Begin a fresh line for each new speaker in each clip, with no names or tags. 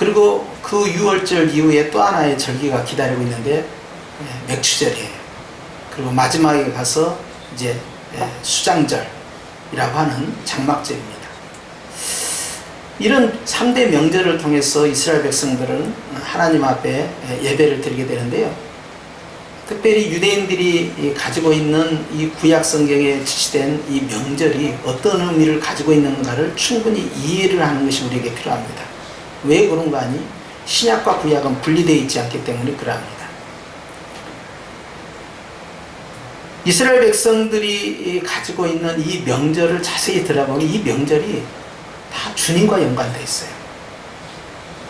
그리고 그 유월절 이후에 또 하나의 절기가 기다리고 있는데 맥추절이에요. 그리고 마지막에 가서 이제 수장절이라고 하는 장막절입니다. 이런 3대 명절을 통해서 이스라엘 백성들은 하나님 앞에 예배를 드리게 되는데요. 특별히 유대인들이 가지고 있는 이 구약 성경에 지시된 이 명절이 어떤 의미를 가지고 있는가를 충분히 이해를 하는 것이 우리에게 필요합니다. 왜 그런가 하니 신약과 구약은 분리되어 있지 않기 때문에 그러합니다. 이스라엘 백성들이 가지고 있는 이 명절을 자세히 들어보면 이 명절이 다 주님과 연관되어 있어요.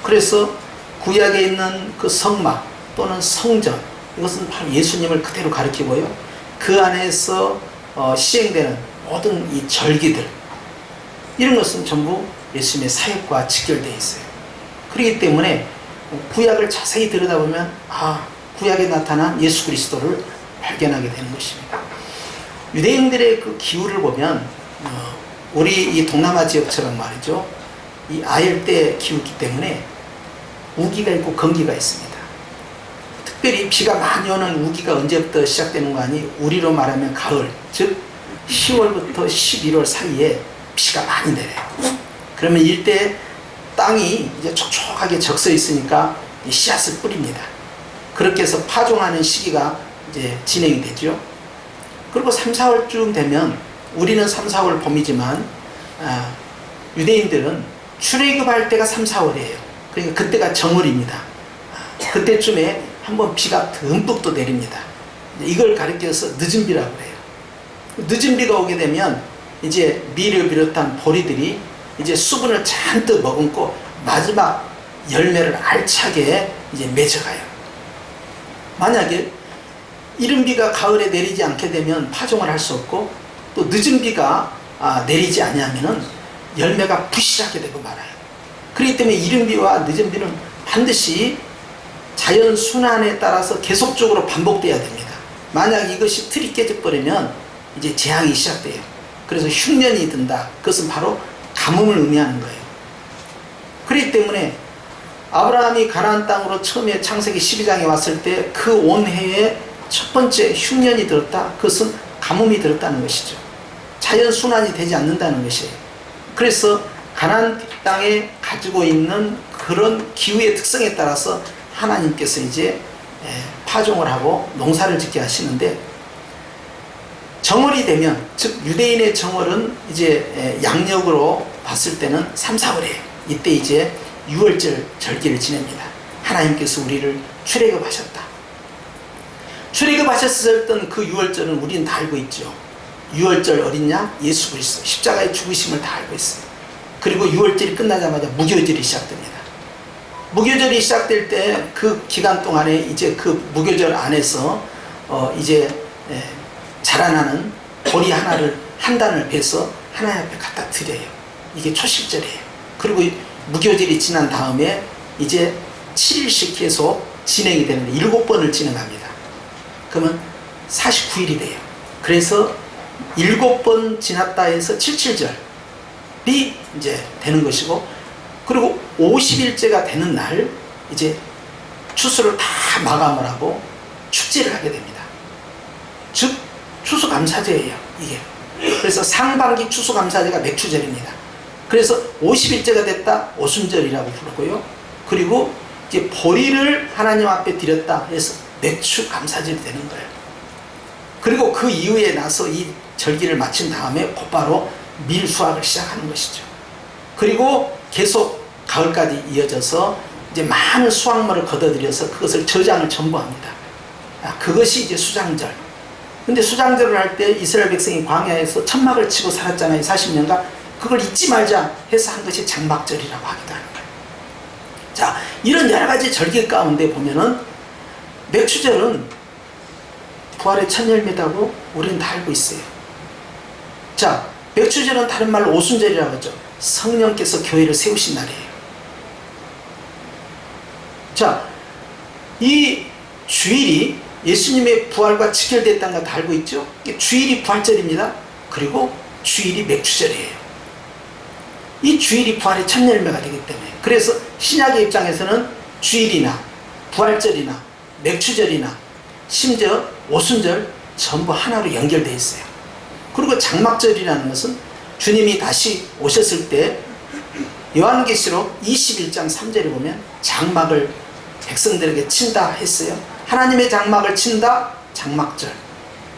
그래서 구약에 있는 그 성막 또는 성전, 이것은 바로 예수님을 그대로 가리키고요. 그 안에서 시행되는 모든 이 절기들, 이런 것은 전부 예수님의 사역과 직결되어 있어요. 그렇기 때문에 구약을 자세히 들여다보면 구약에 나타난 예수 그리스도를 발견하게 되는 것입니다. 유대인들의 그 기후를 보면 우리 이 동남아 지역처럼 말이죠, 이 아열대 기후이기 때문에 우기가 있고 건기가 있습니다. 특별히 비가 많이 오는 우기가 언제부터 시작되는 거 아니, 우리로 말하면 가을, 즉 10월부터 11월 사이에 비가 많이 내려요. 그러면 일대 땅이 이제 촉촉하게 적서 있으니까 씨앗을 뿌립니다. 그렇게 해서 파종하는 시기가 이제 진행이 되죠. 그리고 3, 4월쯤 되면, 우리는 3, 4월 봄이지만 유대인들은 출애굽할 때가 3, 4월이에요. 그러니까 그때가 정월입니다. 그때쯤에 한번 비가 듬뿍 또 내립니다. 이걸 가리켜서 늦은 비라고 해요. 늦은 비가 오게 되면 이제 밀을 비롯한 보리들이 이제 수분을 잔뜩 머금고 마지막 열매를 알차게 이제 맺어가요. 만약에 이른 비가 가을에 내리지 않게 되면 파종을 할 수 없고, 또 늦은 비가 내리지 않으면 열매가 부실하게 되고 말아요. 그렇기 때문에 이른 비와 늦은 비는 반드시 자연 순환에 따라서 계속적으로 반복돼야 됩니다. 만약 이것이 틀이 깨져버리면 이제 재앙이 시작돼요. 그래서 흉년이 든다. 그것은 바로 가뭄을 의미하는 거예요. 그렇기 때문에 아브라함이 가나안 땅으로 처음에 창세기 12장에 왔을 때 그 온 해에 첫 번째 흉년이 들었다. 그것은 가뭄이 들었다는 것이죠. 자연 순환이 되지 않는다는 것이에요. 그래서 가나안 땅에 가지고 있는 그런 기후의 특성에 따라서 하나님께서 이제 파종을 하고 농사를 짓게 하시는데, 정월이 되면, 즉 유대인의 정월은 이제 양력으로 봤을 때는 3, 4월이에요. 이때 이제 유월절 절기를 지냅니다. 하나님께서 우리를 출애굽하셨다. 출애굽하셨던 그 유월절은 우리는 다 알고 있죠. 유월절 어린 양 예수 그리스도 십자가의 죽으심을 다 알고 있어요. 그리고 유월절이 끝나자마자 무교절이 시작됩니다. 무교절이 시작될 때 그 기간 동안에 이제 그 무교절 안에서 이제 자라나는 보리 하나를, 한 단을 베서 하나님 앞에 갖다 드려요. 이게 초식절이에요. 그리고 무교절이 지난 다음에 이제 7일씩 계속 진행이 되는데 7번을 진행합니다. 그러면 49일이 돼요. 그래서 7번 지났다 해서 77절이 이제 되는 것이고, 그리고 50일째가 되는 날 이제 추수를 다 마감을 하고 축제를 하게 됩니다. 즉 추수감사제예요, 이게. 그래서 상반기 추수감사제가 맥추절입니다. 그래서 50일째가 됐다 오순절이라고 부르고요. 그리고 이제 보리를 하나님 앞에 드렸다 해서 맥추감사절이 되는 거예요. 그리고 그 이후에 나서 이 절기를 마친 다음에 곧바로 밀수확을 시작하는 것이죠. 그리고 계속 가을까지 이어져서 이제 많은 수확물을 거둬들여서 그것을 저장을 전부합니다. 그것이 이제 수장절. 근데 수장절을 할 때 이스라엘 백성이 광야에서 천막을 치고 살았잖아요, 40년간. 그걸 잊지 말자 해서 한 것이 장막절이라고 하기도 하는 거예요. 자, 이런 여러 가지 절기 가운데 보면은 맥추절은 부활의 첫 열매다고 우리는 다 알고 있어요. 자, 맥추절은 다른 말로 오순절이라고 하죠. 성령께서 교회를 세우신 날이에요. 자, 이 주일이 예수님의 부활과 직결됐다는 걸 다 알고 있죠. 주일이 부활절입니다. 그리고 주일이 맥추절이에요. 이 주일이 부활의 첫 열매가 되기 때문에. 그래서 신약의 입장에서는 주일이나 부활절이나 맥추절이나 심지어 오순절 전부 하나로 연결되어 있어요. 그리고 장막절이라는 것은 주님이 다시 오셨을 때 요한계시록 21장 3절에 보면 장막을 백성들에게 친다 했어요. 하나님의 장막을 친다, 장막절.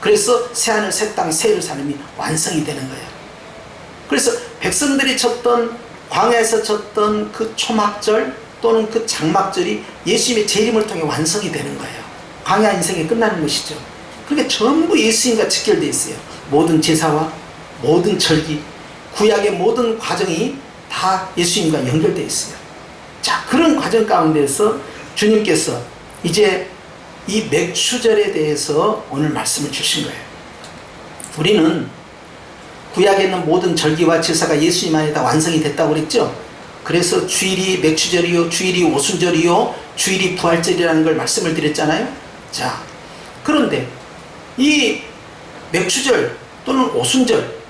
그래서 새하늘 새 땅 새 예루살렘이 완성이 되는 거예요. 그래서 백성들이 쳤던, 광야에서 쳤던 그 초막절 또는 그 장막절이 예수님의 재림을 통해 완성이 되는 거예요. 광야 인생이 끝나는 것이죠. 그러니까 전부 예수님과 직결되어 있어요. 모든 제사와 모든 절기, 구약의 모든 과정이 다 예수님과 연결되어 있어요. 자, 그런 과정 가운데서 주님께서 이제 이 맥추절에 대해서 오늘 말씀을 주신 거예요. 우리는 구약에 있는 모든 절기와 제사가 예수님 안에 다 완성이 됐다고 그랬죠. 그래서 주일이 맥추절이요, 주일이 오순절이요, 주일이 부활절이라는 걸 말씀을 드렸잖아요. 자, 그런데 이 맥추절 또는 오순절,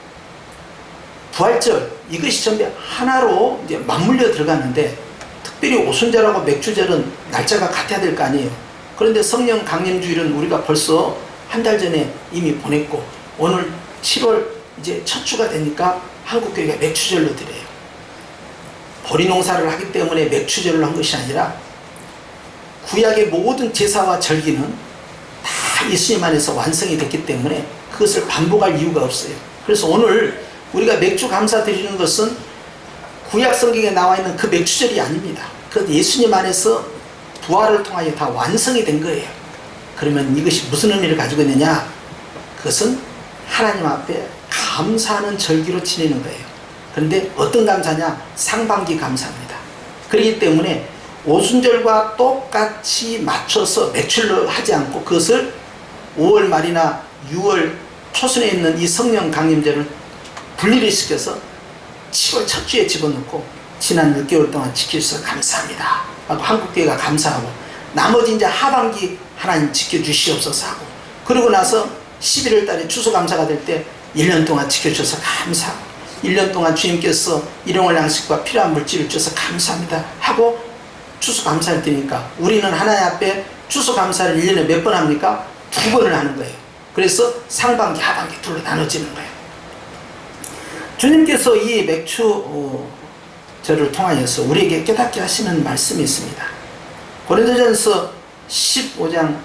부활절, 이것이 전부 하나로 이제 맞물려 들어갔는데, 특별히 오순절하고 맥추절은 날짜가 같아야 될 거 아니에요. 그런데 성령 강림주일은 우리가 벌써 한 달 전에 이미 보냈고, 오늘 7월 이제 첫 주가 되니까 한국교회가 맥추절로 드려요. 보리 농사를 하기 때문에 맥추절로 한 것이 아니라 구약의 모든 제사와 절기는 다 예수님 안에서 완성이 됐기 때문에 그것을 반복할 이유가 없어요. 그래서 오늘 우리가 맥주 감사 드리는 것은 구약 성경에 나와 있는 그 맥추절이 아닙니다. 그 예수님 안에서 부활을 통하여 다 완성이 된 거예요. 그러면 이것이 무슨 의미를 가지고 있느냐? 그것은 하나님 앞에 감사하는 절기로 지내는 거예요. 그런데 어떤 감사냐? 상반기 감사입니다. 그렇기 때문에 오순절과 똑같이 맞춰서 매출로 하지 않고 그것을 5월 말이나 6월 초순에 있는 이 성령 강림절을 분리를 시켜서 7월 첫 주에 집어넣고 지난 6개월 동안 지켜주셔서 감사합니다 하고 한국교회가 감사하고, 나머지 이제 하반기 하나님 지켜주시옵소서 하고, 그러고 나서 11월 달에 추수감사가 될 때 1년 동안 지켜주셔서 감사하고, 1년 동안 주님께서 일용할 양식과 필요한 물질을 주셔서 감사합니다 하고 추수감사를 드리니까, 우리는 하나님 앞에 추수감사를 1년에 몇 번 합니까? 2번을 하는 거예요. 그래서 상반기 하반기 둘로 나눠지는 거예요. 주님께서 이 맥추절을 통하여서 우리에게 깨닫게 하시는 말씀이 있습니다. 고린도전서 15장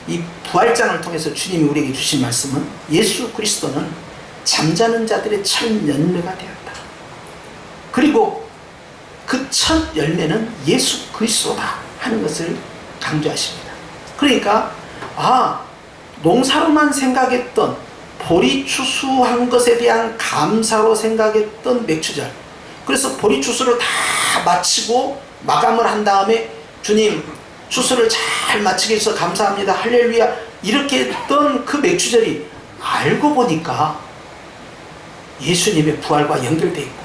이 부활장을 통해서 주님이 우리에게 주신 말씀은, 예수 그리스도는 잠자는 자들의 첫 열매가 되었다. 그리고 그 첫 열매는 예수 그리스도다 하는 것을 강조하십니다. 그러니까 농사로만 생각했던, 보리 추수한 것에 대한 감사로 생각했던 맥추절, 그래서 보리 추수를 다 마치고 마감을 한 다음에 주님 추수를 잘 마치게 해주셔서 감사합니다 할렐루야 이렇게 했던 그 맥추절이 알고 보니까 예수님의 부활과 연결되어 있고,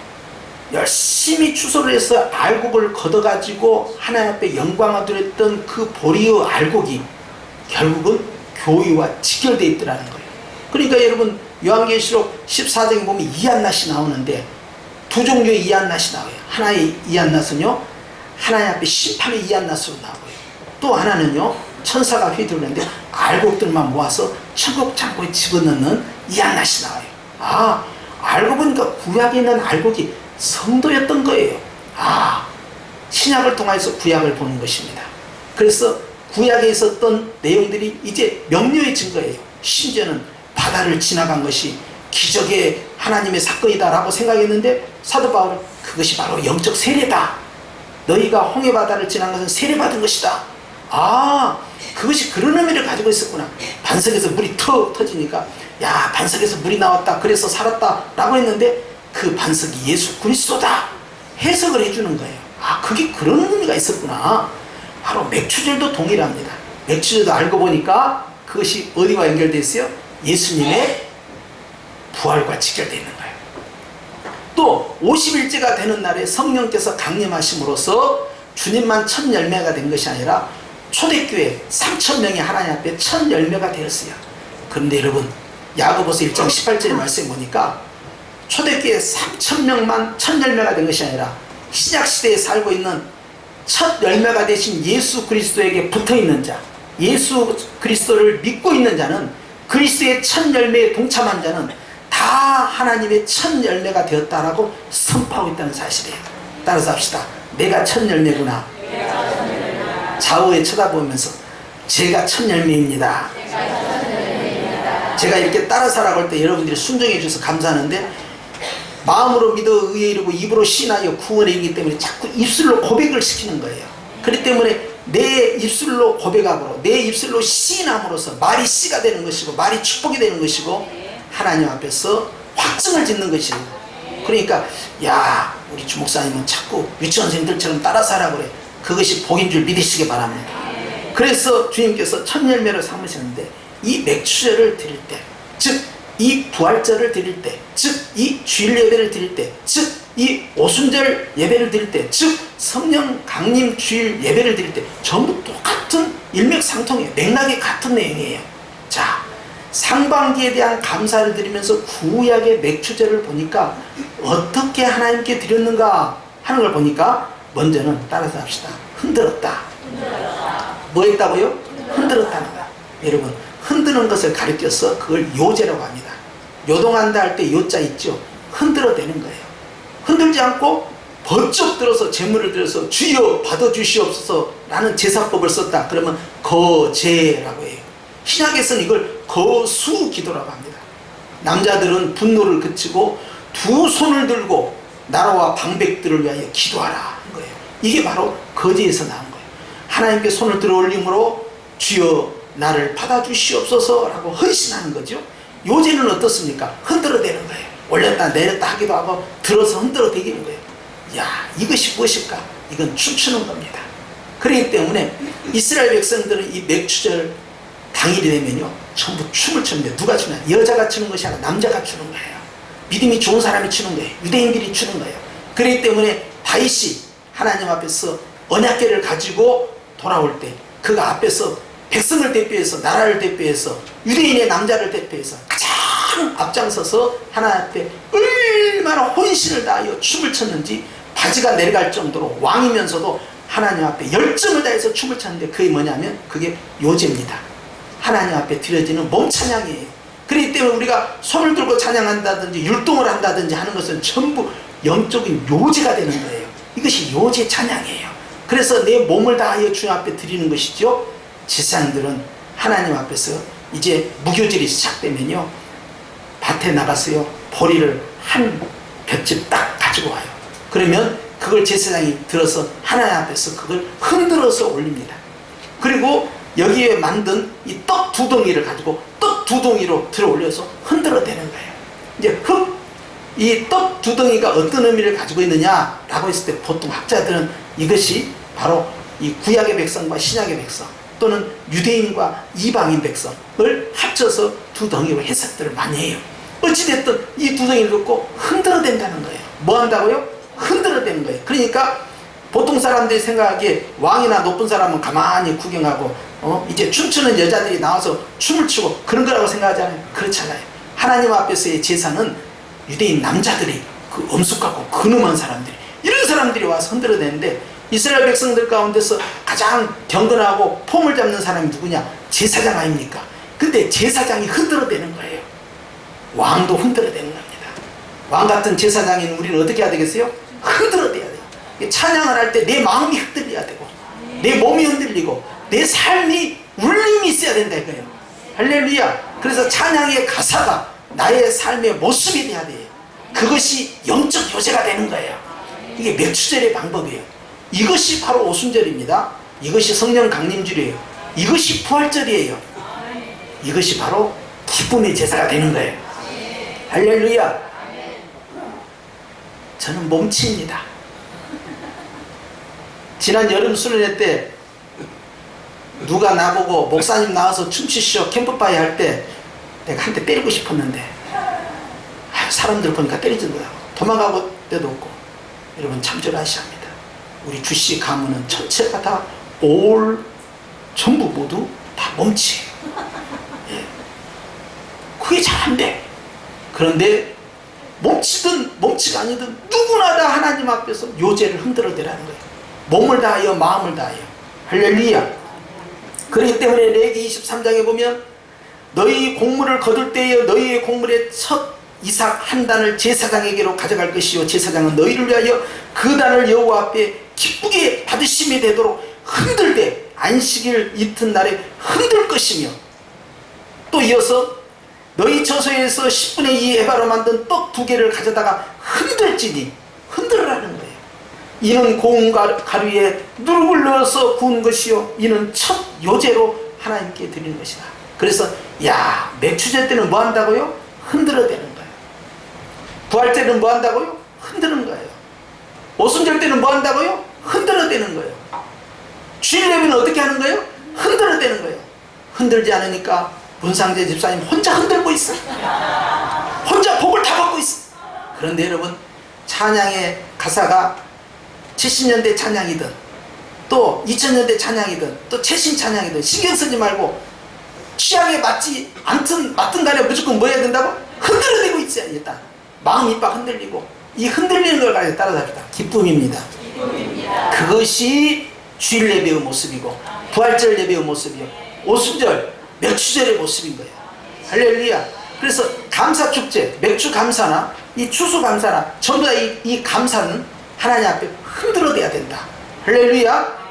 열심히 추수를 해서 알곡을 걷어가지고 하나님 앞에 영광을 드렸던 그 보리의 알곡이 결국은 교회와 직결되어 있더라는 거예요. 그러니까 여러분 요한계시록 14장에 보면 이한낫이 나오는데 두 종류의 이한낫이 나와요. 하나의 이한낫은요, 하나님 앞에 심판의 이한낫으로 나오고요. 또 하나는요, 천사가 휘두르는데 알곡들만 모아서 천국 창고에 집어넣는 이한낫이 나와요. 알고 보니까 구약에 있는 알곡이 성도였던 거예요. 신약을 통해서 구약을 보는 것입니다. 그래서 구약에 있었던 내용들이 이제 명료해진 거예요. 심지어는 바다를 지나간 것이 기적의 하나님의 사건이다 라고 생각했는데, 사도 바울은 그것이 바로 영적 세례다, 너희가 홍해바다를 지난 것은 세례받은 것이다, 그것이 그런 의미를 가지고 있었구나. 반석에서 물이 턱 터지니까 야, 반석에서 물이 나왔다 그래서 살았다 라고 했는데, 그 반석이 예수 그리스도다 해석을 해주는 거예요. 그게 그런 의미가 있었구나. 바로 맥추절도 동일합니다. 맥추절도 알고 보니까 그것이 어디와 연결되어 있어요? 예수님의 부활과 직결되어 있는 거예요. 또 50일째가 되는 날에 성령께서 강림하심으로써 주님만 첫 열매가 된 것이 아니라 초대교회 3,000명이 하나님 앞에 첫 열매가 되었어요. 그런데 여러분 야고보서 1장 18절의 말씀에 보니까 초대교회 3,000명만 첫 열매가 된 것이 아니라 신약시대에 살고 있는 첫 열매가 되신 예수 그리스도에게 붙어있는 자, 예수 그리스도를 믿고 있는 자는, 그리스도의 첫 열매에 동참한 자는 다 하나님의 첫 열매가 되었다라고 선포하고 있다는 사실이에요. 따라서 합시다. 내가 첫 열매구나. 좌우에 쳐다보면서 제가 첫 열매입니다. 제가 이렇게 따라 살아갈 때 여러분들이 순종해 주셔서 감사하는데, 마음으로 믿어 의에 이르고 입으로 신하여 구원에 이르기 때문에 자꾸 입술로 고백을 시키는 거예요. 그렇기 때문에 내 입술로 고백함으로, 내 입술로 시인함으로써 말이 씨가 되는 것이고, 말이 축복이 되는 것이고, 하나님 앞에서 확증을 짓는 것이에요. 그러니까 야, 우리 주목사님은 자꾸 유치원생들처럼 따라 살아 그래. 그것이 복인 줄 믿으시기 바랍니다. 그래서 주님께서 첫 열매를 삼으셨는데, 이 맥주제를 드릴 때, 즉 이 부활절을 드릴 때, 즉 이 주일 예배를 드릴 때, 즉 이 오순절 예배를 드릴 때, 즉 성령 강림 주일 예배를 드릴 때 전부 똑같은 일맥상통이에요. 맥락이 같은 내용이에요. 자, 상반기에 대한 감사를 드리면서 구약의 맥주제를 보니까 어떻게 하나님께 드렸는가 하는 걸 보니까, 먼저는 따라서 합시다. 흔들었다. 뭐 했다고요? 흔들었다는 거야. 여러분, 흔드는 것을 가리켜서 그걸 요제라고 합니다. 요동한다 할 때 요자 있죠? 흔들어대는 거예요. 흔들지 않고 번쩍 들어서 제물을 들어서 주여 받아주시옵소서 라는 제사법을 썼다. 그러면 거제라고 해요. 신약에서는 이걸 거수기도라고 합니다. 남자들은 분노를 그치고 두 손을 들고 나라와 방백들을 위하여 기도하라 한 거예요. 이게 바로 거제에서 나온 거예요. 하나님께 손을 들어 올림으로 주여 나를 받아주시옵소서 라고 헌신하는 거죠. 요제는 어떻습니까? 흔들어대는 거예요. 올렸다 내렸다 하기도 하고 들어서 흔들어대기는 거예요. 야, 이것이 무엇일까? 이건 춤추는 겁니다. 그렇기 때문에 이스라엘 백성들은 이 맥주절 당일이 되면요 전부 춤을 추는데, 누가 추냐? 여자가 추는 것이 아니라 남자가 추는 거예요. 믿음이 좋은 사람이 추는 거예요. 유대인들이 추는 거예요. 그렇기 때문에 다윗이 하나님 앞에서 언약궤를 가지고 돌아올 때 그가 앞에서 백성을 대표해서, 나라를 대표해서, 유대인의 남자를 대표해서 가장 앞장서서 하나님 앞에 얼마나 혼신을 다하여 춤을 췄는지, 바지가 내려갈 정도로 왕이면서도 하나님 앞에 열정을 다해서 춤을 췄는데, 그게 뭐냐면 그게 요제입니다. 하나님 앞에 드려지는 몸 찬양이에요. 그렇기 때문에 우리가 손을 들고 찬양한다든지 율동을 한다든지 하는 것은 전부 영적인 요제가 되는 거예요. 이것이 요제 찬양이에요. 그래서 내 몸을 다하여 주님 앞에 드리는 것이죠. 제사장들은 하나님 앞에서 이제 무교절이 시작되면요 밭에 나가서요 보리를 한 볏짚 딱 가지고 와요. 그러면 그걸 제사장이 들어서 하나님 앞에서 그걸 흔들어서 올립니다. 그리고 여기에 만든 이 떡 두 덩이를 가지고 떡 두 덩이로 들어 올려서 흔들어대는 거예요. 이제 이 떡 두 덩이가 어떤 의미를 가지고 있느냐라고 했을 때, 보통 학자들은 이것이 바로 이 구약의 백성과 신약의 백성, 또는 유대인과 이방인 백성을 합쳐서 두 덩이로 해석들을 많이 해요. 어찌됐든 이 두 덩이를 놓고 흔들어댄다는 거예요. 뭐 한다고요? 흔들어대는 거예요. 그러니까 보통 사람들이 생각하기에 왕이나 높은 사람은 가만히 구경하고 이제 춤추는 여자들이 나와서 춤을 추고 그런 거라고 생각하잖아요. 그렇잖아요. 하나님 앞에서의 제사는 유대인 남자들이, 그 엄숙하고 근엄한 사람들이, 이런 사람들이 와서 흔들어대는데, 이스라엘 백성들 가운데서 가장 경건하고 폼을 잡는 사람이 누구냐? 제사장 아닙니까? 근데 제사장이 흔들어대는 거예요. 왕도 흔들어대는 겁니다. 왕 같은 제사장인 우리는 어떻게 해야 되겠어요? 흔들어대야 돼요. 찬양을 할 때 내 마음이 흔들려야 되고, 내 몸이 흔들리고, 내 삶이 울림이 있어야 된다 이거예요. 할렐루야. 그래서 찬양의 가사가 나의 삶의 모습이 돼야 돼요. 그것이 영적 요새가 되는 거예요. 이게 맥주절의 방법이에요. 이것이 바로 오순절입니다. 이것이 성령 강림절이에요. 이것이 부활절이에요. 이것이 바로 기쁨의 제사가 되는 거예요. 할렐루야. 저는 몸치입니다. 지난 여름 수련회 때 누가 나보고 목사님 나와서 춤추시오 캠프파이어 할 때 내가 한 대 때리고 싶었는데, 사람들 보니까 때리지도 못하고 도망가고 때도 없고. 여러분 참조하셔야 합니다. 우리 주씨 가문은 전체가 다 전부 모두 다 몸치예요. 예. 그게 잘 안 돼. 그런데 몸치든 몸치가 아니든 누구나 다 하나님 앞에서 요제를 흔들어대라는 거예요. 몸을 다하여 마음을 다하여. 할렐루야. 그렇기 때문에 레위기 23장에 보면 너희 곡물을 거둘 때에 너희의 곡물의 첫 이삭 한 단을 제사장에게로 가져갈 것이요 제사장은 너희를 위하여 그 단을 여호와 앞에 기쁘게 받으심이 되도록 흔들되 안식일 이튿날에 흔들 것이며, 또 이어서 너희 처소에서 10분의 2 에바로 만든 떡 2개를 가져다가 흔들지니, 흔들으라는 거예요. 이는 고운 가루 위에 누룩을 넣어서 구운 것이요 이는 첫 요제로 하나님께 드리는 것이다. 그래서 맥추제 때는 뭐 한다고요? 흔들어대는 거예요. 부활 때는 뭐 한다고요? 흔드는 거예요. 오순절 때는 뭐 한다고요? 흔들어대는 거예요. 주일 예배는 어떻게 하는 거예요? 흔들어대는 거예요. 흔들지 않으니까 문상재 집사님 혼자 흔들고 있어. 혼자 복을 다 받고 있어. 그런데 여러분, 찬양의 가사가 70년대 찬양이든 또 2000년대 찬양이든 또 최신 찬양이든 신경 쓰지 말고 취향에 맞지 않든 간에 무조건 뭐 해야 된다고? 흔들어대고 있어야 일단 마음이 빡 흔들리고, 이 흔들리는 걸 가지고 따라잡니다. 기쁨입니다. 그것이 주일 예배의 모습이고 부활절 예배의 모습이요 오순절 맥추절의 모습인 거예요. 할렐루야. 그래서 감사축제, 맥주 감사나 이 추수 감사나 전부 다 이 감사는 하나님 앞에 흔들어대야 된다. 할렐루야.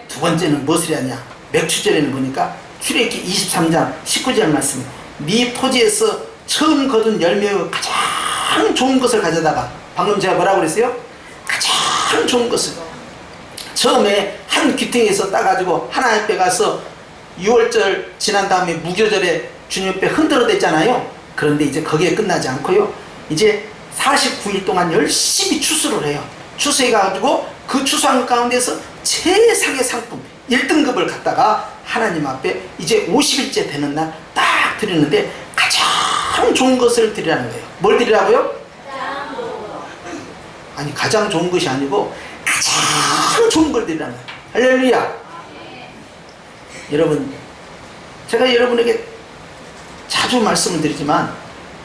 두 번째는 무엇을 하냐? 맥추절에는 보니까 출애굽기 23장 19절 말씀, 네 토지에서 처음 거둔 열매의 가장 좋은 것을 가져다가, 방금 제가 뭐라고 그랬어요? 가장 좋은 것을 처음에 한 귀퉁이에서 따가지고 하나님 앞에 가서 6월절 지난 다음에 무교절에 주님 앞에 흔들어댔잖아요. 그런데 이제 거기에 끝나지 않고요, 이제 49일 동안 열심히 추수를 해요. 추수해가지고 그 추수한 가운데서 최상의 상품 1등급을 갖다가 하나님 앞에 이제 50일째 되는 날 딱 드리는데 가장 좋은 것을 드리라는 거예요. 뭘 드리라고요? 아니, 가장 좋은 것이 아니고 가장 좋은 걸 드리라는 거예요. 할렐루야. 여러분, 제가 여러분에게 자주 말씀을 드리지만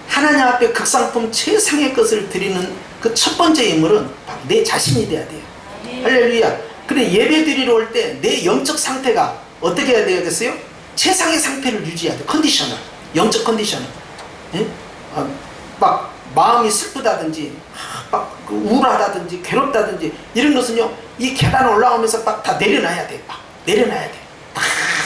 하나님 앞에 극상품 최상의 것을 드리는 그 첫 번째 인물은 바로 내 자신이 돼야 돼요. 할렐루야. 근데 예배 드리러 올 때 내 영적 상태가 어떻게 해야 되겠어요? 최상의 상태를 유지해야 돼. 컨디셔널, 영적 컨디셔널. 예? 막 마음이 슬프다든지 막 우울하다든지 괴롭다든지 이런 것은요, 이 계단 올라오면서 막 다 내려놔야 돼. 막 내려놔야 돼. 다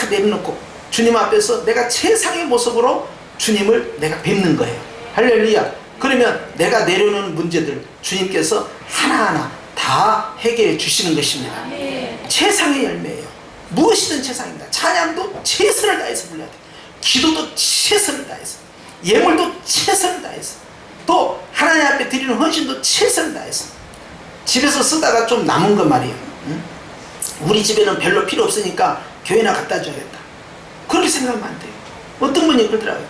내려놓고 주님 앞에서 내가 최상의 모습으로 주님을 내가 뵙는 거예요. 할렐루야. 그러면 내가 내려놓는 문제들 주님께서 하나하나 다 해결해 주시는 것입니다. 최상의 열매예요. 무엇이든 최상입니다. 찬양도 최선을 다해서 불러야 돼. 기도도 최선을 다해서, 예물도 최선을 다해서, 또 하나님 앞에 드리는 헌신도 최선을 다해서. 집에서 쓰다가 좀 남은 거 말이에요. 응? 우리 집에는 별로 필요 없으니까 교회나 갖다 줘야겠다. 그렇게 생각하면 안 돼요. 어떤 분이 그러더라고요.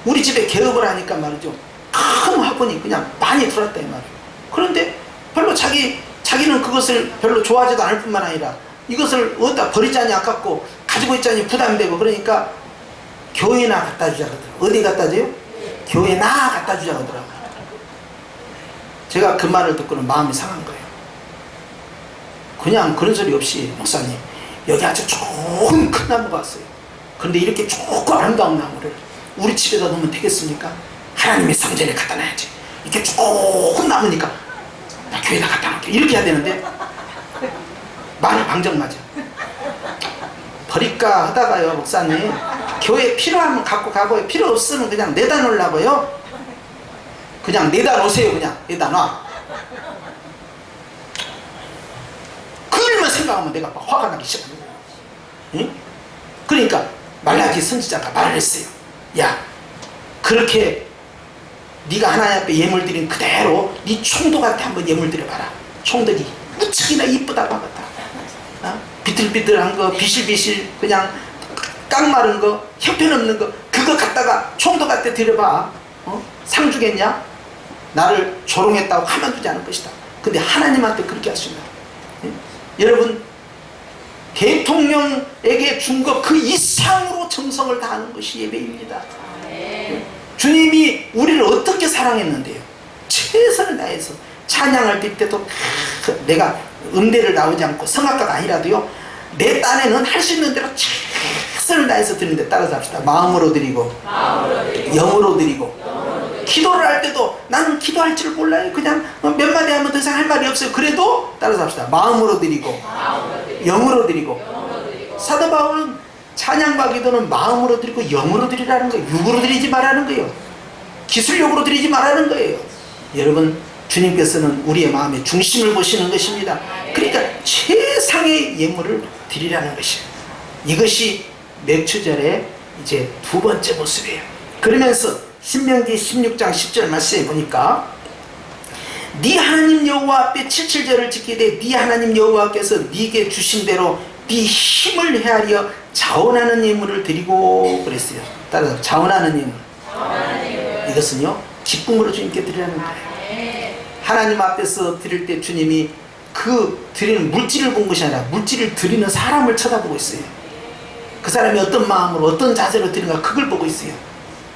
우리 집에 개업을 하니까 말이죠, 큰 화분이 그냥 많이 들어왔다 이 말이에요. 그런데 별로 자기는 그것을 별로 좋아하지도 않을 뿐만 아니라 이것을 어디다 버리자니 아깝고 가지고 있자니 부담되고, 그러니까 교회나 갖다 주자 그러더라고요. 어디 갖다 줘요? 교회나 갖다 주자 그러더라고요. 제가 그 말을 듣고는 마음이 상한 거예요. 그냥 그런 소리 없이, 목사님 여기 아주 좋은 큰 나무가 왔어요. 그런데 이렇게 좋고 아름다운 나무를 우리 집에다 놓으면 되겠습니까? 하나님의 성전에 갖다 놔야지. 이렇게 좋은 나무니까 나 교회에다 갖다 놓을게. 이렇게 해야 되는데 말이 방정 맞아. 버릴까 하다가요, 목사님 교회 필요하면 갖고 가고요, 필요 없으면 그냥 내다 놓으려고요. 그냥 내다 놓으세요. 그냥 내다 놔. 그 일만 생각하면 내가 막 화가 나기 시작하는 거예요. 응? 그러니까 말라기 선지자가 말을 했어요. 야, 그렇게 네가 하나님 앞에 예물 드린 그대로 네 총독한테 한번 예물 드려봐라. 총독이 무척이나 이쁘다고 하겠다. 비틀비틀한 거, 비실비실 그냥 깡마른 거, 형편없는 거, 그거 갖다가 총독한테 드려봐. 상 주겠냐? 나를 조롱했다고 가만두지 않을 것이다. 근데 하나님한테 그렇게 하신다. 여러분, 대통령에게 준 것 그 이상으로 정성을 다하는 것이 예배입니다. 주님이 우리를 어떻게 사랑했는데요? 최선을 다해서 찬양을 드릴 때도 내가 음대를 나오지 않고 성악가가 아니라도요, 내 딴에는 할 수 있는 대로 최선을 다해서 드리는데 따라서 합시다. 마음으로 드리고 영으로 드리고 기도를 할 때도 나는 기도할 줄 몰라요. 그냥 몇 마디 하면 더 이상 할 말이 없어요. 그래도 따라서 합시다. 마음으로 드리고 영으로 드리고. 사도 바울은 찬양과 기도는 마음으로 드리고 영으로 드리라는 거예요. 육으로 드리지 말라는 거예요. 기술력으로 드리지 말라는 거예요. 여러분, 주님께서는 우리의 마음의 중심을 보시는 것입니다. 그러니까 최상의 예물을 드리라는 것이에요. 이것이 맥추절의 이제 두 번째 모습이에요. 그러면서 신명기 16장 10절 말씀에 보니까 네 하나님 여호와 앞에 칠칠절을 지키되 네 하나님 여호와께서 네게 주신 대로 네 힘을 헤아려 자원하는 예물을 드리고 그랬어요. 따라서 자원하는 예물. 이것은요, 기쁨으로 주님께 드리라는 거예요. 하나님 앞에서 드릴 때 주님이 그 드리는 물질을 본 것이 아니라 물질을 드리는 사람을 쳐다보고 있어요. 그 사람이 어떤 마음으로 어떤 자세로 드리는가 그걸 보고 있어요.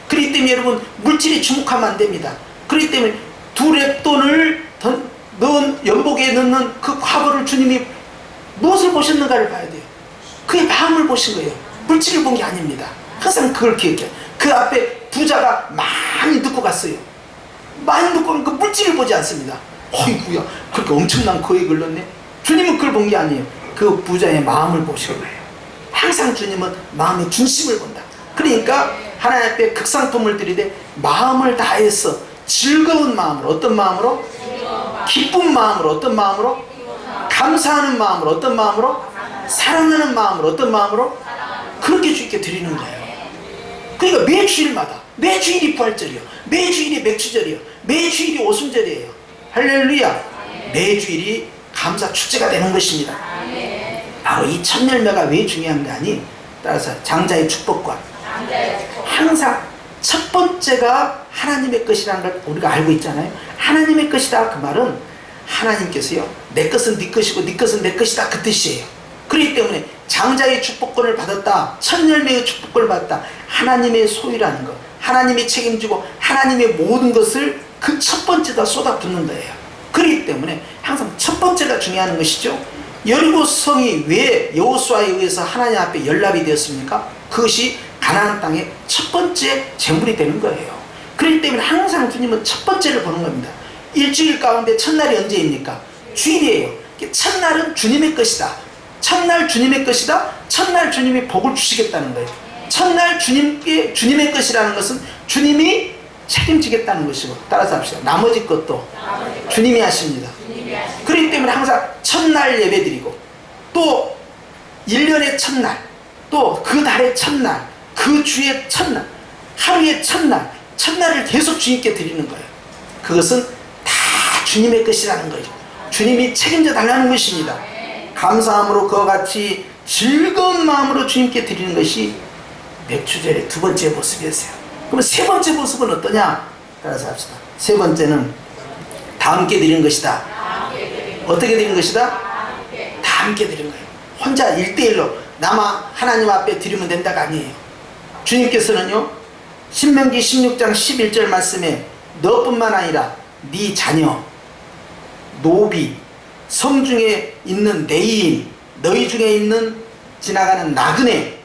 그렇기 때문에 여러분, 물질에 주목하면 안 됩니다. 그렇기 때문에 두 렙돈을 넣은 연복에 넣는 그 과거를 주님이 무엇을 보셨는가를 봐야 돼요. 그의 마음을 보신 거예요. 물질을 본 게 아닙니다. 항상 그걸 기억해요. 그 앞에 부자가 많이 넣고 갔어요. 많이 넣고 가면 그 물질을 보지 않습니다. 어이구야, 그렇게 엄청난 거액을 넣네. 주님은 그걸 본 게 아니에요. 그 부자의 마음을 보신 거예요. 항상 주님은 마음의 중심을 본다. 그러니까 하나님 앞에 극상품을 드리되 마음을 다해서 즐거운 마음으로, 어떤 마음으로? 기쁜 마음으로, 어떤 마음으로? 감사하는 마음으로, 어떤 마음으로? 사랑하는 마음으로, 어떤 마음으로? 그렇게 주님께 드리는 거예요. 그러니까 매 주일마다, 매 주일이 부활절이요, 매 주일이 맥추절이요, 매 주일이 오순절이에요. 할렐루야. 매 주일이 감사 축제가 되는 것입니다. 바로 이 첫 열매가 왜 중요한 게 아니? 따라서 장자의 축복과 항상 첫 번째가 하나님의 것이라는 걸 우리가 알고 있잖아요. 하나님의 것이다 그 말은 하나님께서요, 내 것은 네 것이고 네 것은 내 것이다 그 뜻이에요. 그렇기 때문에 장자의 축복권을 받았다, 첫 열매의 축복권을 받았다, 하나님의 소유라는 것, 하나님이 책임지고 하나님의 모든 것을 그 첫 번째다 쏟아붓는 거예요. 그렇기 때문에 항상 첫 번째가 중요한 것이죠. 여리고 성이 왜 여호수아에 의해서 하나님 앞에 연락이 되었습니까? 그것이 가나안 땅의 첫 번째 재물이 되는 거예요. 그렇기 때문에 항상 주님은 첫 번째를 보는 겁니다. 일주일 가운데 첫날이 언제입니까? 주일이에요. 첫날은 주님의 것이다. 첫날 주님의 것이다. 첫날 주님이 복을 주시겠다는 거예요. 첫날 주님의 것이라는 것은 주님이 책임지겠다는 것이고, 따라서 합시다. 나머지 것도 주님이 하십니다. 그렇기 때문에 항상 첫날 예배드리고, 또 1년의 첫날, 또 그 달의 첫날, 그 주의 첫날, 하루의 첫날을 계속 주님께 드리는 거예요. 그것은 다 주님의 것이라는 거죠. 주님이 책임져 달라는 것입니다. 감사함으로 그와 같이 즐거운 마음으로 주님께 드리는 것이 맥추절의 두 번째 모습이었어요. 그럼 세 번째 모습은 어떠냐? 따라서 합시다. 세 번째는 다 함께 드리는 것이다. 어떻게 드리는 것이다? 다 함께 드리는 거예요. 혼자 1대1로 나만 하나님 앞에 드리면 된다가 아니에요. 주님께서는요, 신명기 16장 11절 말씀에 너뿐만 아니라 네 자녀, 노비, 성중에 있는 내인, 너희 중에 있는 지나가는 나그네,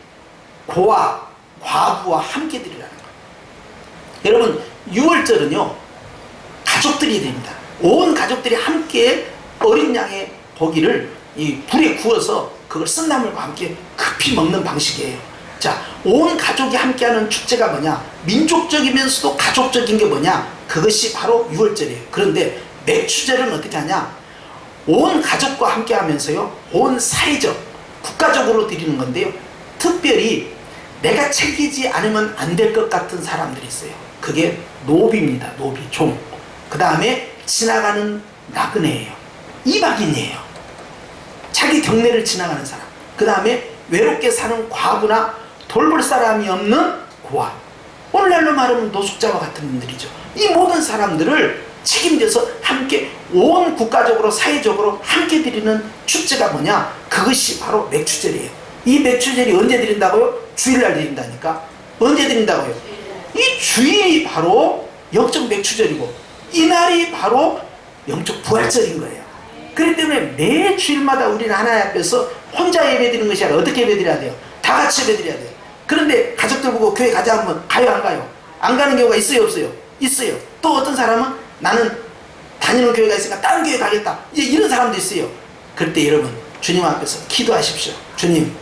고아, 과부와 함께 드리라는 거예요. 여러분, 6월절은요 가족들이 됩니다. 온 가족들이 함께 어린 양의 고기를 이 불에 구워서 그걸 쓴나물과 함께 급히 먹는 방식이에요. 자, 온 가족이 함께하는 축제가 뭐냐? 민족적이면서도 가족적인 게 뭐냐? 그것이 바로 6월절이에요. 그런데 맥추절은 어떻게 하냐? 온 가족과 함께 하면서요, 온 사회적, 국가적으로 드리는 건데요, 특별히 내가 챙기지 않으면 안 될 것 같은 사람들이 있어요. 그게 노비입니다. 노비, 종. 그 다음에 지나가는 나그네예요. 이방인이에요. 자기 경내를 지나가는 사람. 그 다음에 외롭게 사는 과부나 돌볼 사람이 없는 고아. 오늘날로 말하면 노숙자와 같은 분들이죠. 이 모든 사람들을 책임져서 함께 온 국가적으로 사회적으로 함께 드리는 축제가 뭐냐? 그것이 바로 맥추절이에요. 이 맥추절이 언제 드린다고요? 주일날 드린다니까. 언제 드린다고요? 이 주일이 바로 영적 맥추절이고, 이날이 바로 영적 부활절인 거예요. 그렇기 때문에 매 주일마다 우리는 하나님 앞에서 혼자 예배드리는 것이 아니라 어떻게 예배드려야 돼요? 다 같이 예배드려야 돼요. 그런데 가족들 보고 교회 가자 하면 가요 안 가요? 안 가는 경우가 있어요 없어요? 있어요. 또 어떤 사람은 나는 다니는 교회가 있으니까 다른 교회 가겠다, 이런 사람도 있어요. 그럴 때 여러분 주님 앞에서 기도하십시오. 주님,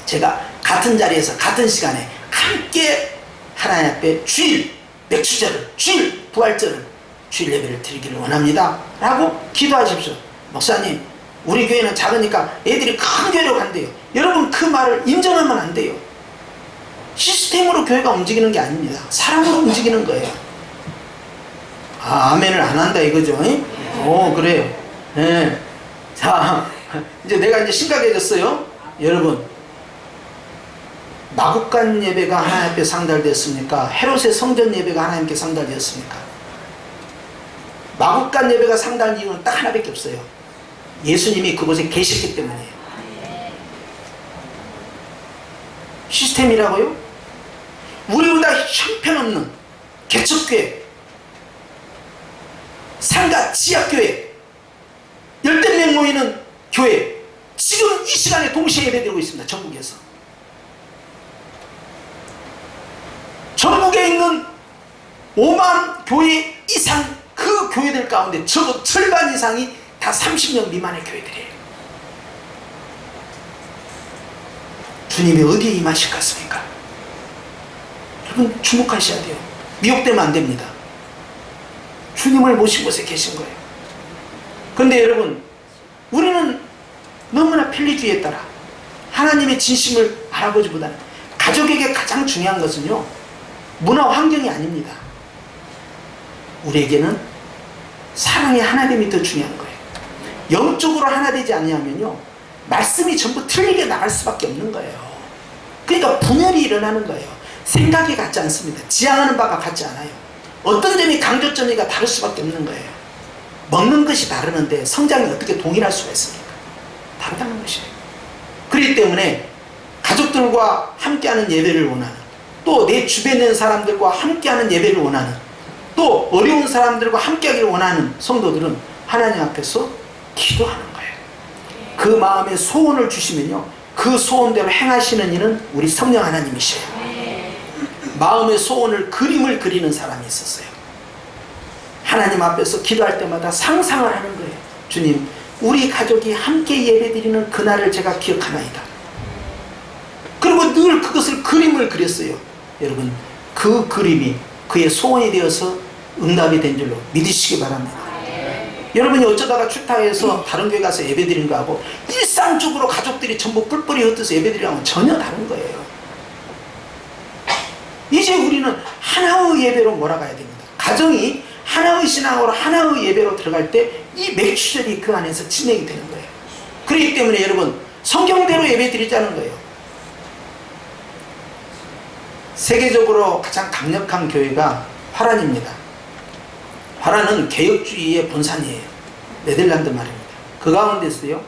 제가 같은 자리에서 같은 시간에 함께 하나님 앞에 주일 맥주절을, 주일 부활절을, 주일 예배를 드리기를 원합니다 라고 기도하십시오. 목사님, 우리 교회는 작으니까 애들이 큰 교회로 간대요. 여러분, 그 말을 인정하면 안 돼요. 시스템으로 교회가 움직이는 게 아닙니다. 사람으로 움직이는 거예요. 아멘을 안 한다 이거죠. 그래요. 네. 자, 이제 내가 이제 심각해졌어요. 여러분, 마국간 예배가 하나님 앞에 상달되었습니까? 헤롯의 성전 예배가 하나님께 상달되었습니까? 마국간 예배가 상달된 이유는 딱 하나밖에 없어요. 예수님이 그곳에 계셨기 때문이에요. 시스템이라고요? 우리보다 형편없는 개척교회, 상가 지하교회, 열댓 명 모이는 교회, 지금 이 시간에 동시에 예배드리고 있습니다. 전국에서. 전국에 있는 5만 교회 이상 그 교회들 가운데 적어도 절반 이상이 다 30명 미만의 교회들이에요. 주님이 어디에 임하실 것 같습니까? 여러분, 주목하셔야 돼요. 미혹되면 안 됩니다. 주님을 모신 곳에 계신 거예요. 그런데 여러분, 우리는 너무나 편리주의에 따라 하나님의 진심을 알아보지보다는 가족에게 가장 중요한 것은요, 문화 환경이 아닙니다. 우리에게는 사랑의 하나됨이 더 중요한 거예요. 영적으로 하나 되지 않냐면요, 말씀이 전부 틀리게 나갈 수밖에 없는 거예요. 그러니까 분열이 일어나는 거예요. 생각이 같지 않습니다. 지향하는 바가 같지 않아요. 어떤 점이 강조점이가 다를 수밖에 없는 거예요. 먹는 것이 다르는데 성장이 어떻게 동일할 수가 있습니까? 다르다는 것이에요. 그렇기 때문에 가족들과 함께하는 예배를 원하는, 또 내 주변에 있는 사람들과 함께하는 예배를 원하는, 또 어려운 사람들과 함께하기를 원하는 성도들은 하나님 앞에서 기도하는 거예요. 그 마음에 소원을 주시면요, 그 소원대로 행하시는 이는 우리 성령 하나님이시에요. 마음의 소원을 그림을 그리는 사람이 있었어요. 하나님 앞에서 기도할 때마다 상상을 하는 거예요. 주님, 우리 가족이 함께 예배드리는 그날을 제가 기억하나이다. 그리고 늘 그것을 그림을 그렸어요. 여러분, 그 그림이 그의 소원이 되어서 응답이 된 줄로 믿으시기 바랍니다. 여러분이 어쩌다가 출타해서 다른 교회 가서 예배드리는 거하고 일상적으로 가족들이 전부 뿔뿔이 흩어서 예배드리는 건 전혀 다른 거예요. 이제 우리는 하나의 예배로 몰아가야 됩니다. 가정이 하나의 신앙으로 하나의 예배로 들어갈 때 이 맥주절이 그 안에서 진행이 되는 거예요. 그렇기 때문에 여러분, 성경대로 예배드리자는 거예요. 세계적으로 가장 강력한 교회가 화란입니다. 화란은 개혁주의의 본산이에요. 네덜란드 말입니다. 그 가운데서요,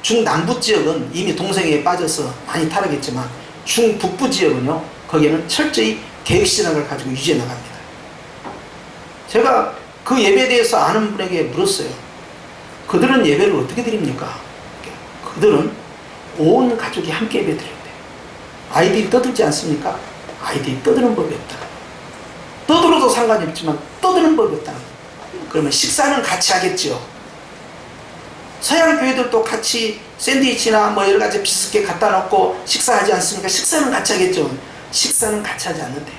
중남부 지역은 이미 동성애에 빠져서 많이 타락했지만 중북부 지역은요, 거기에는 철저히 개혁신학을 가지고 유지해 나갑니다. 제가 그 예배에 대해서 아는 분에게 물었어요. 그들은 예배를 어떻게 드립니까? 그들은 온 가족이 함께 예배 드린대요. 아이들이 떠들지 않습니까? 아이들이 떠드는 법이 없다. 떠들어도 상관이 없지만 떠드는 법이 없다. 그러면 식사는 같이 하겠죠. 서양 교회들도 같이 샌드위치나 뭐 여러 가지 비슷하게 갖다 놓고 식사하지 않습니까? 식사는 같이 하겠죠. 식사는 같이 하지 않는데요.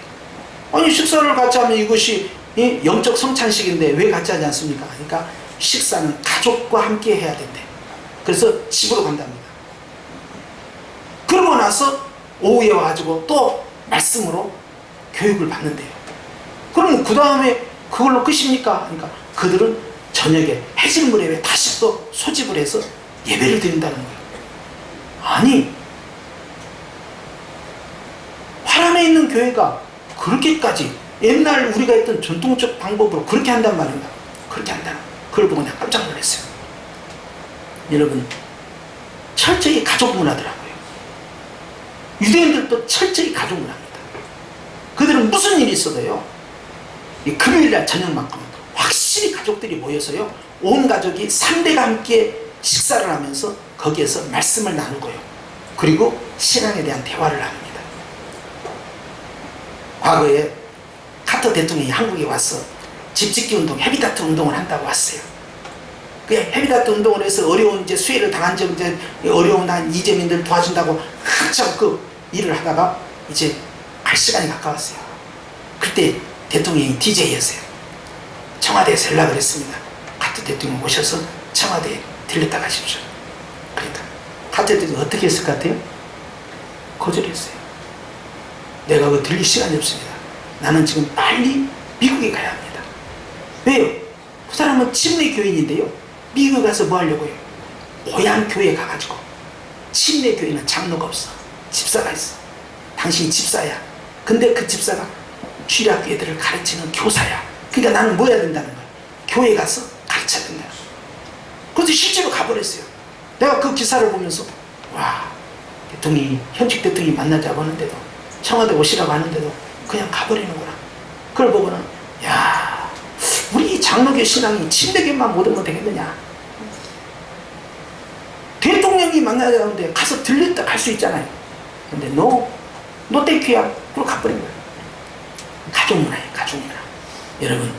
아니, 식사를 같이 하면 이것이 영적 성찬식인데 왜 같이 하지 않습니까? 그러니까 식사는 가족과 함께 해야 된대. 그래서 집으로 간답니다. 그러고 나서 오후에 와가지고 또 말씀으로 교육을 받는데요. 그럼 그 다음에 그걸로 끝입니까? 그러니까 그들은 저녁에 해질물에 왜 다시 또 소집을 해서 예배를 드린다는 거예요. 아니, 화란에 있는 교회가 그렇게까지 옛날 우리가 했던 전통적 방법으로 그렇게 한단 말입니다. 그렇게 한다는 거예요. 그걸 보고 내가 깜짝 놀랐어요. 여러분, 철저히 가족 문화더라고요. 유대인들도 철저히 가족 문화입니다. 그들은 무슨 일이 있어도요, 이 금요일날 저녁만큼은 수십이 가족들이 모여서요, 온 가족이 3대가 함께 식사를 하면서 거기에서 말씀을 나누고요, 그리고 신앙에 대한 대화를 나눕니다. 과거에 카터 대통령이 한국에 와서 집짓기 운동, 헤비다트 운동을 한다고 왔어요. 그 헤비다트 운동을 해서 어려운 이제 수혜를 당한 점, 이제 어려운 한 이재민들 도와준다고 한참 그 일을 하다가 이제 갈 시간이 가까웠어요. 그때 대통령이 DJ였어요. 청와대에서 연락을 했습니다. 카터 대통령 모셔서 청와대에 들렸다 가십시오. 그러니까 카터 대통령이 어떻게 했을 것 같아요? 거절했어요. 내가 그 들릴 시간이 없습니다. 나는 지금 빨리 미국에 가야 합니다. 왜요? 그 사람은 침례 교인인데요, 미국에 가서 뭐 하려고요? 고향 교회 가가지고, 침례 교회는 장로가 없어, 집사가 있어. 당신이 집사야. 근데 그 집사가 주일학교 애들을 가르치는 교사야. 그러니까 나는 뭐 해야 된다는 거야? 교회 가서 가르쳐야 된다. 그래서 실제로 가버렸어요. 내가 그 기사를 보면서, 와, 대통령이, 현직 대통령이 만나자고 하는데도, 청와대 오시라고 하는데도 그냥 가버리는구나. 그걸 보고는, 야, 우리 장로교 신앙이 침례교만 못 오면 되겠느냐. 대통령이 만나자고 하는데 가서 들렸다 갈 수 있잖아요. 근데 너 땡큐야. 그걸 가버린 거예요. 가족문화예요, 가족문화. 여러분,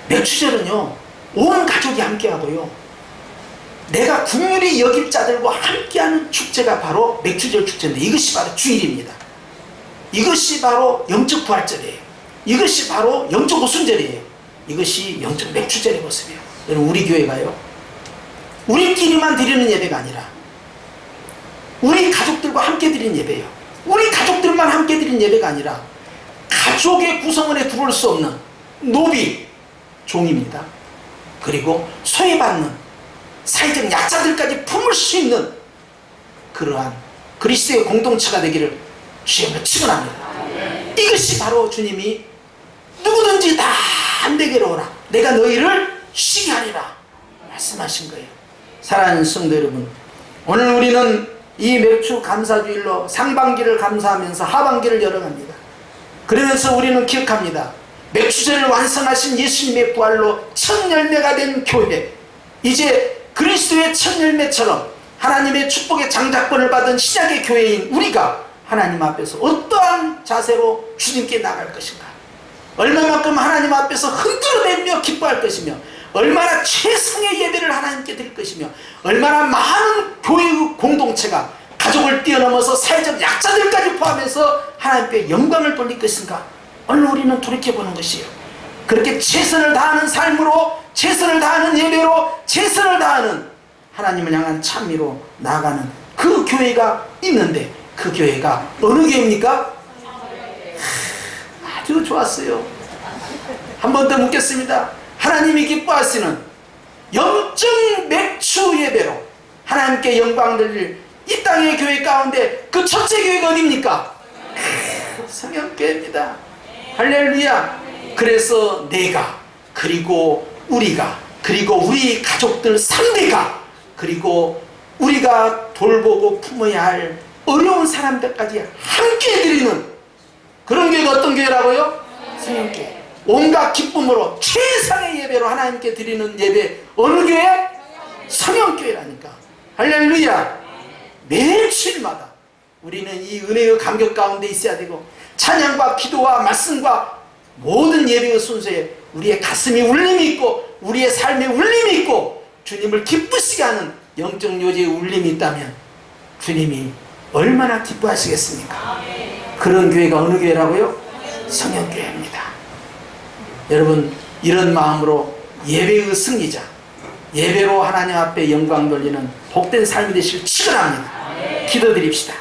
맥주절은요, 온 가족이 함께하고요, 내가 국률이 여길 자들과 함께하는 축제가 바로 맥주절 축제인데, 이것이 바로 주일입니다. 이것이 바로 영적 부활절이에요. 이것이 바로 영적 오순절이에요. 이것이 영적 맥주절의 모습이에요. 여러분, 우리 교회가요, 우리끼리만 드리는 예배가 아니라 우리 가족들과 함께 드리는 예배예요. 우리 가족들만 함께 드리는 예배가 아니라 가족의 구성원에 들어올 수 없는 노비, 종입니다. 그리고 소외받는 사회적 약자들까지 품을 수 있는 그러한 그리스도의 공동체가 되기를 주님을 축원합니다. 이것이 바로 주님이 누구든지 다 내게로 오라, 내가 너희를 쉬게 하리라 말씀하신 거예요. 사랑하는 성도 여러분, 오늘 우리는 이 맥주 감사주일로 상반기를 감사하면서 하반기를 열어갑니다. 그러면서 우리는 기억합니다. 맥주절을 완성하신 예수님의 부활로 첫 열매가 된 교회, 이제 그리스도의 첫 열매처럼 하나님의 축복의 장작권을 받은 신약의 교회인 우리가 하나님 앞에서 어떠한 자세로 주님께 나갈 것인가, 얼마만큼 하나님 앞에서 흔들어대며 기뻐할 것이며, 얼마나 최상의 예배를 하나님께 드릴 것이며, 얼마나 많은 교회의 공동체가 가족을 뛰어넘어서 사회적 약자들까지 포함해서 하나님께 영광을 돌릴 것인가, 오늘 우리는 돌이켜보는 것이에요. 그렇게 최선을 다하는 삶으로, 최선을 다하는 예배로, 최선을 다하는 하나님을 향한 찬미로 나아가는 그 교회가 있는데, 그 교회가 어느 교회입니까? 아주 좋았어요. 한 번 더 묻겠습니다. 하나님이 기뻐하시는 영적 맥주 예배로 하나님께 영광 돌릴 이 땅의 교회 가운데 그 첫째 교회가 어디입니까? 성령교회입니다. 할렐루야. 그래서 내가, 그리고 우리가, 그리고 우리 가족들 3대가, 그리고 우리가 돌보고 품어야 할 어려운 사람들까지 함께 드리는 그런 교회가 어떤 교회라고요? 성령교회. 온갖 기쁨으로 최상의 예배로 하나님께 드리는 예배, 어느 교회? 성령교회라니까. 할렐루야. 매일 주일마다 우리는 이 은혜의 감격 가운데 있어야 되고, 찬양과 기도와 말씀과 모든 예배의 순서에 우리의 가슴이 울림이 있고, 우리의 삶에 울림이 있고, 주님을 기쁘시게 하는 영적 요제의 울림이 있다면 주님이 얼마나 기뻐하시겠습니까? 그런 교회가 어느 교회라고요? 성령교회입니다. 여러분, 이런 마음으로 예배의 승리자, 예배로 하나님 앞에 영광 돌리는 복된 삶이 되시길 축원합니다. 기도드립시다.